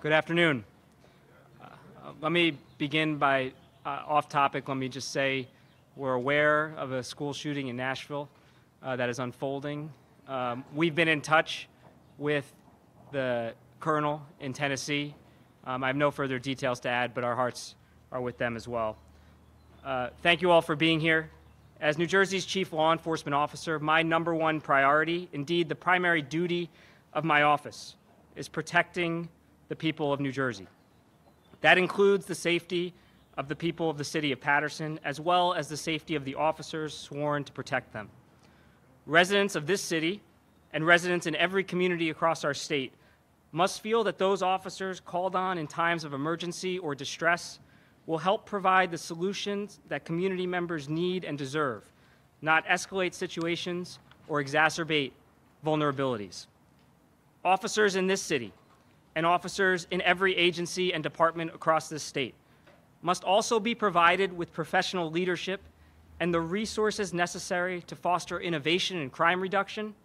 Good afternoon. Let me begin by off topic. Let me just say we're aware of a school shooting in Nashville that is unfolding. We've been in touch with the colonel in Tennessee. I have no further details to add, but our hearts are with them as well. Thank you all for being here. As New Jersey's chief law enforcement officer, my number one priority, indeed the primary duty of my office, is protecting the people of New Jersey. That includes the safety of the people of the city of Paterson, as well as the safety of the officers sworn to protect them. Residents of this city and residents in every community across our state must feel that those officers called on in times of emergency or distress will help provide the solutions that community members need and deserve, not escalate situations or exacerbate vulnerabilities. Officers in this city and officers in every agency and department across this state must also be provided with professional leadership and the resources necessary to foster innovation in crime reduction,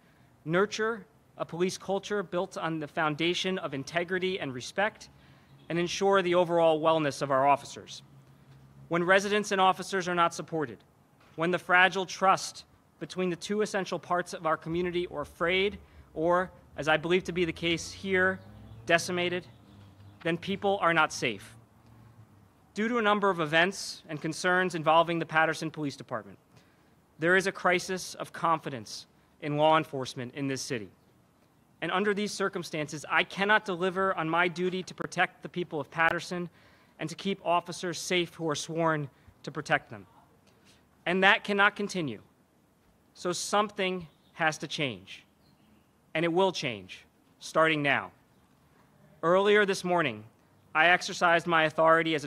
nurture a police culture built on the foundation of integrity and respect, and ensure the overall wellness of our officers. When residents and officers are not supported, when the fragile trust between the two essential parts of our community are frayed, or, as I believe to be the case here, decimated, then people are not safe. Due to a number of events and concerns involving the Paterson Police Department, there is a crisis of confidence in law enforcement in this city. And under these circumstances, I cannot deliver on my duty to protect the people of Paterson and to keep officers safe who are sworn to protect them. And that cannot continue. So something has to change. And it will change, starting now. Earlier this morning, I exercised my authority as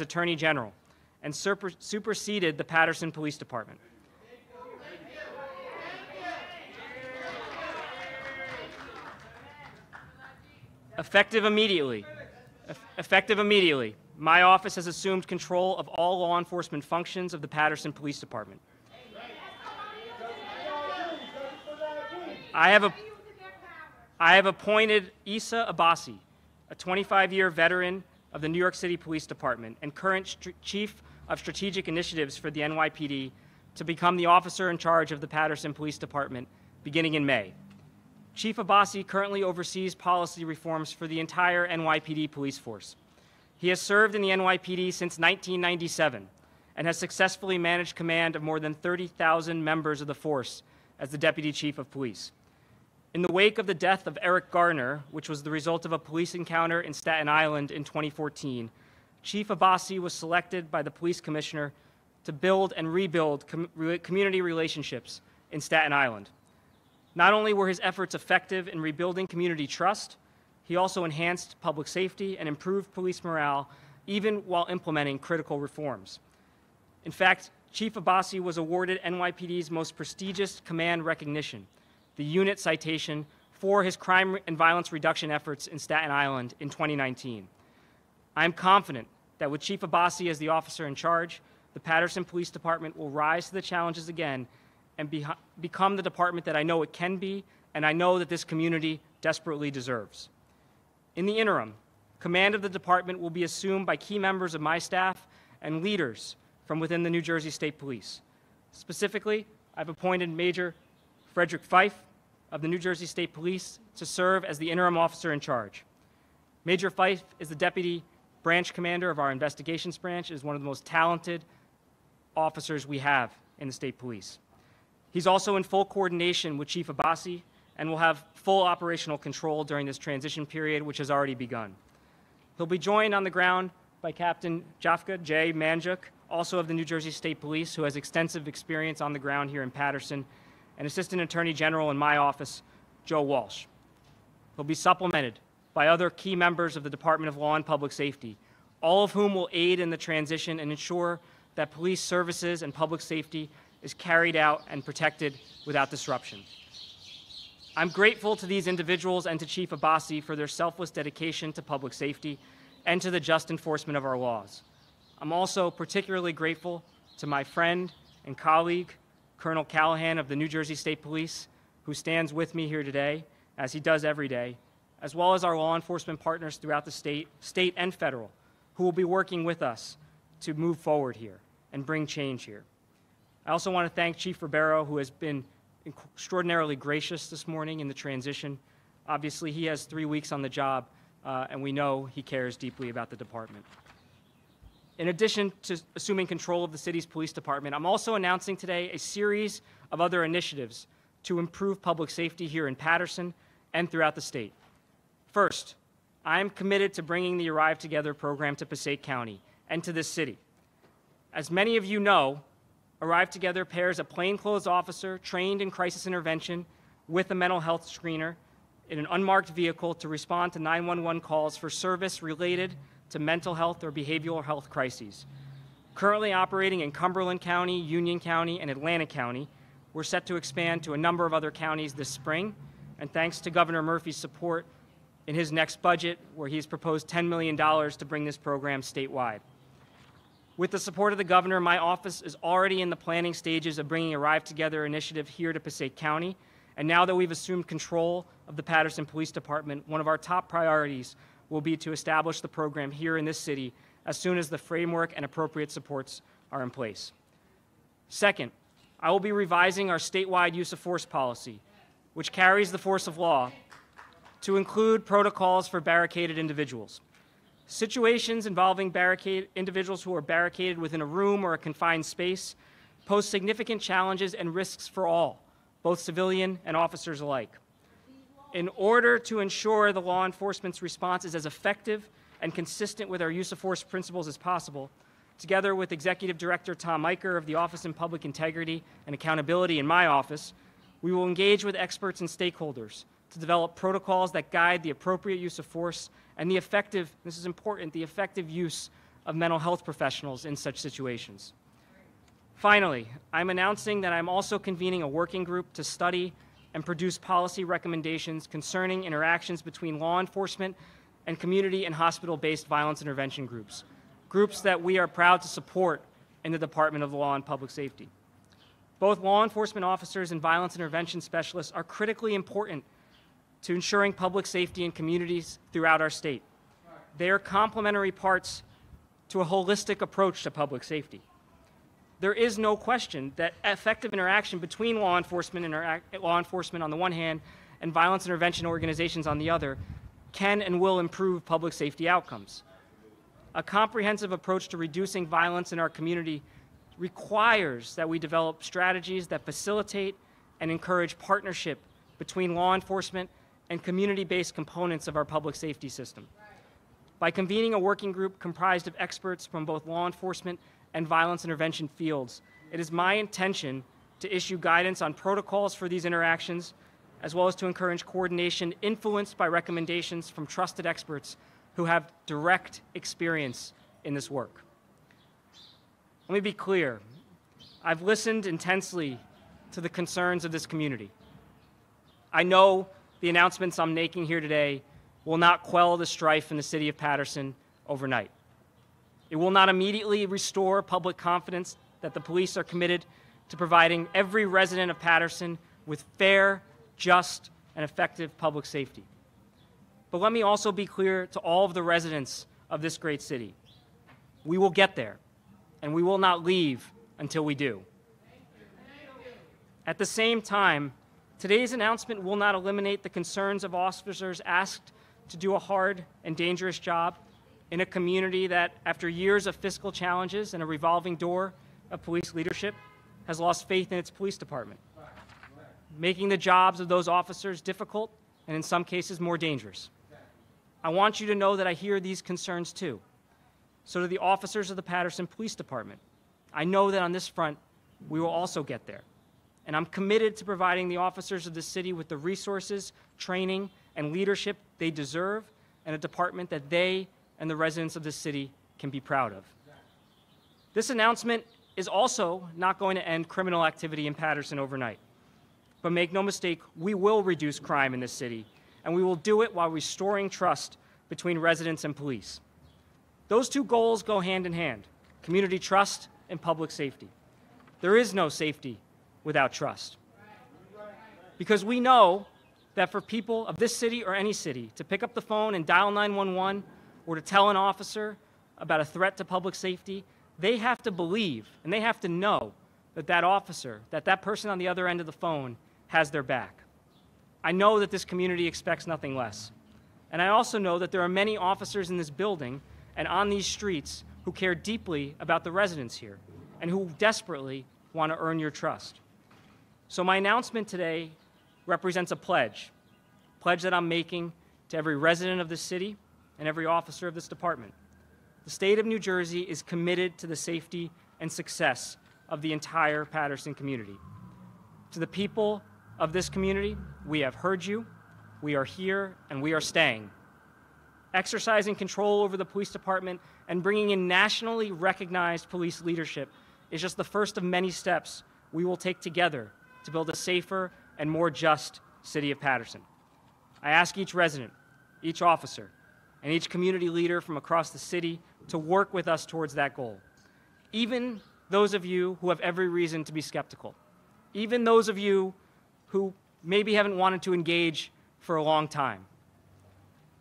Attorney General and superseded the Paterson Police Department. Effective immediately, my office has assumed control of all law enforcement functions of the Paterson Police Department. I have appointed Issa Abbasi, a 25-year veteran of the New York City Police Department and current Chief of Strategic Initiatives for the NYPD, to become the officer in charge of the Paterson Police Department beginning in May. Chief Abbasi currently oversees policy reforms for the entire NYPD police force. He has served in the NYPD since 1997 and has successfully managed command of more than 30,000 members of the force as the Deputy Chief of Police. In the wake of the death of Eric Garner, which was the result of a police encounter in Staten Island in 2014, Chief Abbasi was selected by the police commissioner to build and rebuild community relationships in Staten Island. Not only were his efforts effective in rebuilding community trust, he also enhanced public safety and improved police morale, even while implementing critical reforms. In fact, Chief Abbasi was awarded NYPD's most prestigious command recognition, the Unit Citation, for his crime and violence reduction efforts in Staten Island in 2019. I am confident that with Chief Abbasi as the officer in charge, the Paterson Police Department will rise to the challenges again and become the department that I know it can be, and I know that this community desperately deserves. In the interim, command of the department will be assumed by key members of my staff and leaders from within the New Jersey State Police. Specifically, I've appointed Major Frederick Fife of the New Jersey State Police to serve as the interim officer in charge. Major Fife is the deputy branch commander of our investigations branch, and is one of the most talented officers we have in the state police. He's also in full coordination with Chief Abbasi and will have full operational control during this transition period, which has already begun. He'll be joined on the ground by Captain Jafka J. Manjuk, also of the New Jersey State Police, who has extensive experience on the ground here in Paterson, and Assistant Attorney General in my office, Joe Walsh. He'll be supplemented by other key members of the Department of Law and Public Safety, all of whom will aid in the transition and ensure that police services and public safety is carried out and protected without disruption. I'm grateful to these individuals and to Chief Abbasi for their selfless dedication to public safety and to the just enforcement of our laws. I'm also particularly grateful to my friend and colleague, Colonel Callahan of the New Jersey State Police, who stands with me here today, as he does every day, as well as our law enforcement partners throughout the state and federal, who will be working with us to move forward here and bring change here. I also want to thank Chief Ribeiro, who has been extraordinarily gracious this morning in the transition. Obviously, he has 3 weeks on the job, and we know he cares deeply about the department. In addition to assuming control of the city's police department, I'm also announcing today a series of other initiatives to improve public safety here in Paterson and throughout the state. First, I am committed to bringing the Arrive Together program to Passaic County and to this city. As many of you know, Arrive Together pairs a plainclothes officer trained in crisis intervention with a mental health screener in an unmarked vehicle to respond to 911 calls for service related to mental health or behavioral health crises. Currently operating in Cumberland County, Union County, and Atlantic County, we're set to expand to a number of other counties this spring, and thanks to Governor Murphy's support in his next budget, where he's proposed $10 million to bring this program statewide. With the support of the governor, my office is already in the planning stages of bringing Arrive Together initiative here to Passaic County, and now that we've assumed control of the Paterson Police Department, one of our top priorities will be to establish the program here in this city as soon as the framework and appropriate supports are in place. Second, I will be revising our statewide use of force policy, which carries the force of law, to include protocols for barricaded individuals. Situations involving individuals who are barricaded within a room or a confined space pose significant challenges and risks for all, both civilian and officers alike. In order to ensure the law enforcement's response is as effective and consistent with our use of force principles as possible, together with Executive Director Tom Eicher of the Office of Public Integrity and Accountability in my office, we will engage with experts and stakeholders to develop protocols that guide the appropriate use of force and the effective, this is important, the effective use of mental health professionals in such situations. Finally, I'm announcing that I'm also convening a working group to study and produce policy recommendations concerning interactions between law enforcement and community and hospital-based violence intervention groups, groups that we are proud to support in the Department of Law and Public Safety. Both law enforcement officers and violence intervention specialists are critically important to ensuring public safety in communities throughout our state. They are complementary parts to a holistic approach to public safety. There is no question that effective interaction between law enforcement on the one hand and violence intervention organizations on the other can and will improve public safety outcomes. A comprehensive approach to reducing violence in our community requires that we develop strategies that facilitate and encourage partnership between law enforcement and community-based components of our public safety system. By convening a working group comprised of experts from both law enforcement and violence intervention fields, it is my intention to issue guidance on protocols for these interactions, as well as to encourage coordination influenced by recommendations from trusted experts who have direct experience in this work. Let me be clear. I've listened intensely to the concerns of this community. I know the announcements I'm making here today will not quell the strife in the city of Paterson overnight. It will not immediately restore public confidence that the police are committed to providing every resident of Paterson with fair, just, and effective public safety. But let me also be clear to all of the residents of this great city. We will get there, and we will not leave until we do. At the same time, today's announcement will not eliminate the concerns of officers asked to do a hard and dangerous job in a community that, after years of fiscal challenges and a revolving door of police leadership, has lost faith in its police department, making the jobs of those officers difficult and, in some cases, more dangerous. I want you to know that I hear these concerns too. So do the officers of the Paterson Police Department. I know that on this front, we will also get there. And I'm committed to providing the officers of the city with the resources, training, and leadership they deserve, and a department that they and the residents of this city can be proud of. This announcement is also not going to end criminal activity in Paterson overnight. But make no mistake, we will reduce crime in this city, and we will do it while restoring trust between residents and police. Those two goals go hand in hand, community trust and public safety. There is no safety without trust. Because we know that for people of this city or any city to pick up the phone and dial 911 or to tell an officer about a threat to public safety, they have to believe and they have to know that that officer, that person on the other end of the phone has their back. I know that this community expects nothing less. And I also know that there are many officers in this building and on these streets who care deeply about the residents here and who desperately want to earn your trust. So my announcement today represents a pledge that I'm making to every resident of this city and every officer of this department. The state of New Jersey is committed to the safety and success of the entire Paterson community. To the people of this community, we have heard you, we are here, and we are staying. Exercising control over the police department and bringing in nationally recognized police leadership is just the first of many steps we will take together to build a safer and more just city of Paterson. I ask each resident, each officer, and each community leader from across the city to work with us towards that goal. Even those of you who have every reason to be skeptical, even those of you who maybe haven't wanted to engage for a long time.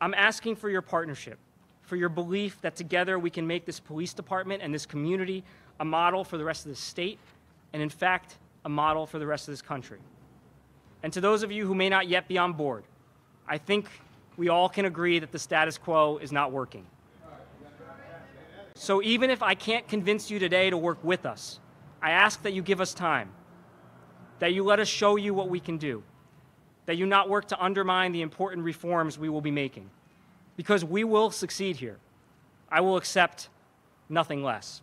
I'm asking for your partnership, for your belief that together we can make this police department and this community a model for the rest of the state, and in fact, a model for the rest of this country. And to those of you who may not yet be on board, I think we all can agree that the status quo is not working. So even if I can't convince you today to work with us, I ask that you give us time, that you let us show you what we can do, that you not work to undermine the important reforms we will be making, because we will succeed here. I will accept nothing less.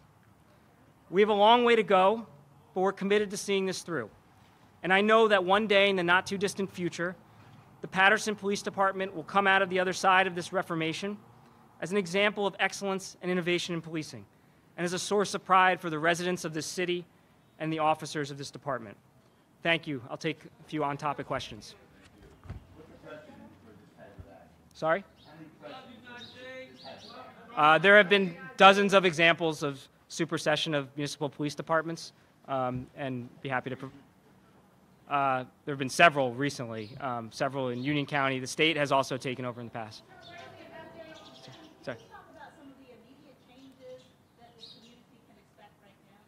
We have a long way to go, but we're committed to seeing this through. And I know that one day in the not too distant future, the Paterson Police Department will come out of the other side of this reformation as an example of excellence and innovation in policing, and as a source of pride for the residents of this city and the officers of this department. Thank you. I'll take a few on-topic questions. Sorry? There have been dozens of examples of supersession of municipal police departments, and be happy to. There have been several recently, several in Union County. The state has also taken over in the past. Sorry.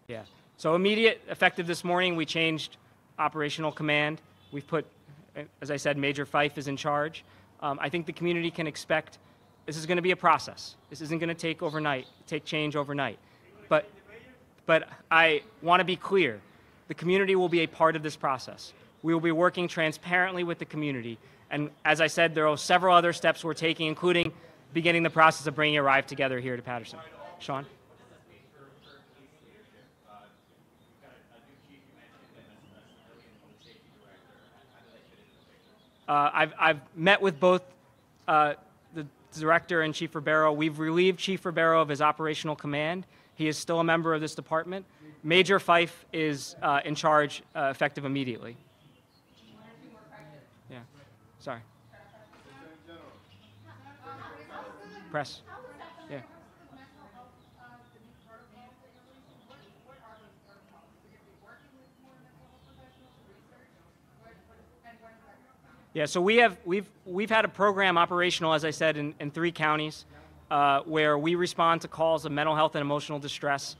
Yeah. So immediate, effective this morning, we changed operational command. We've put, as I said, Major Fife is in charge. I think the community can expect this is going to be a process. This isn't going to take change overnight. But I want to be clear. The community will be a part of this process. We will be working transparently with the community. And as I said, there are several other steps we're taking, including beginning the process of bringing Arrive together here to Paterson. Sean? I've met with both the director and Chief Ribeiro. We've relieved Chief Ribeiro of his operational command. He is still a member of this department. Major Fife is in charge, effective immediately. Yeah, sorry. Press. Yeah. Yeah, so we've had a program operational, as I said, in 3 counties where we respond to calls of mental health and emotional distress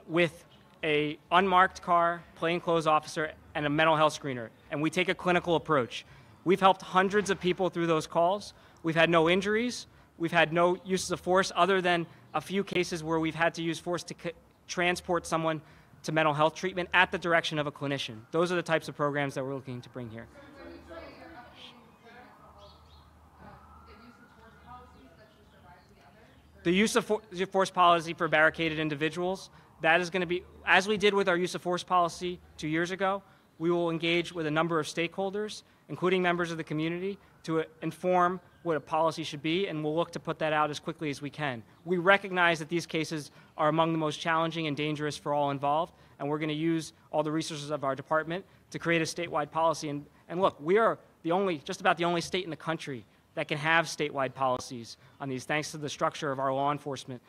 with a unmarked car, plainclothes officer, and a mental health screener, and we take a clinical approach. We've helped hundreds of people through those calls. We've had no injuries. We've had no uses of force other than a few cases where we've had to use force to transport someone to mental health treatment at the direction of a clinician. Those are the types of programs that we're looking to bring here. The use of force policy for barricaded individuals, that is going to be, as we did with our use of force policy 2 years ago, we will engage with a number of stakeholders, including members of the community, to inform what a policy should be, and we'll look to put that out as quickly as we can. We recognize that these cases are among the most challenging and dangerous for all involved, and we're going to use all the resources of our department to create a statewide policy. And look, we are just about the only state in the country that can have statewide policies on these, thanks to the structure of our law enforcement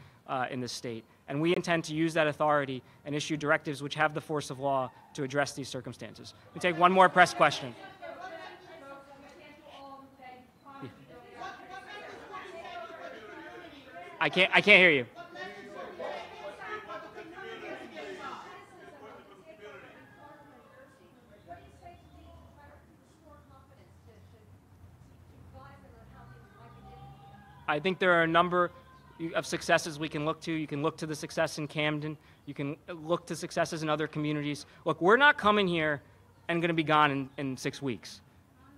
in this state. And we intend to use that authority and issue directives which have the force of law to address these circumstances. We take one more press question. I can't hear you. I think there are a number of successes we can look to. You can look to the success in Camden. You can look to successes in other communities. Look, we're not coming here and going to be gone in 6 weeks.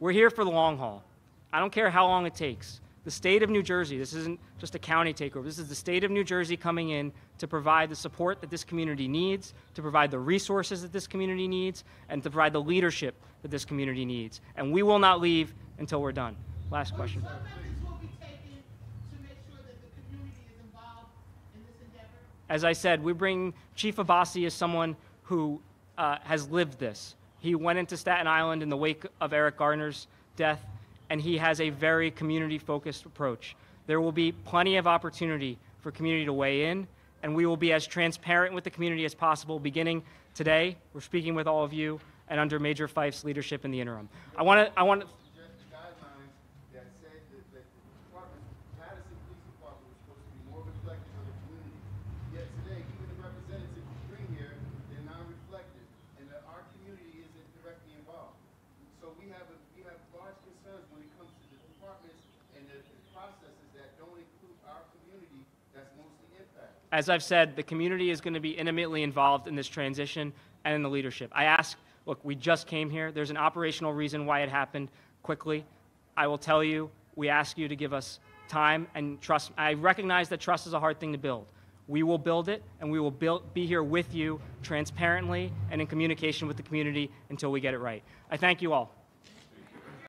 We're here for the long haul. I don't care how long it takes. The state of New Jersey, this isn't just a county takeover, this is the state of New Jersey coming in to provide the support that this community needs, to provide the resources that this community needs, and to provide the leadership that this community needs. And we will not leave until we're done. Last question. As I said, we bring Chief Abbasi as someone who has lived this. He went into Staten Island in the wake of Eric Garner's death, and he has a very community-focused approach. There will be plenty of opportunity for community to weigh in, and we will be as transparent with the community as possible beginning today. We're speaking with all of you, and under Major Fife's leadership in the interim. I want to suggest the guidelines that said that the department, Paterson Police Department, was supposed to be more reflective of the community. Yet today, even the representatives who bring here, they're not reflective, and that our community isn't directly involved. So we have large concerns when it comes to the departments and the processes that don't include our community that's mostly impacted. As I've said, the community is going to be intimately involved in this transition and in the leadership. I ask, look, we just came here. There's an operational reason why it happened quickly. I will tell you, we ask you to give us time and trust. I recognize that trust is a hard thing to build. We will build it, and we will be here with you transparently and in communication with the community until we get it right. I thank you all.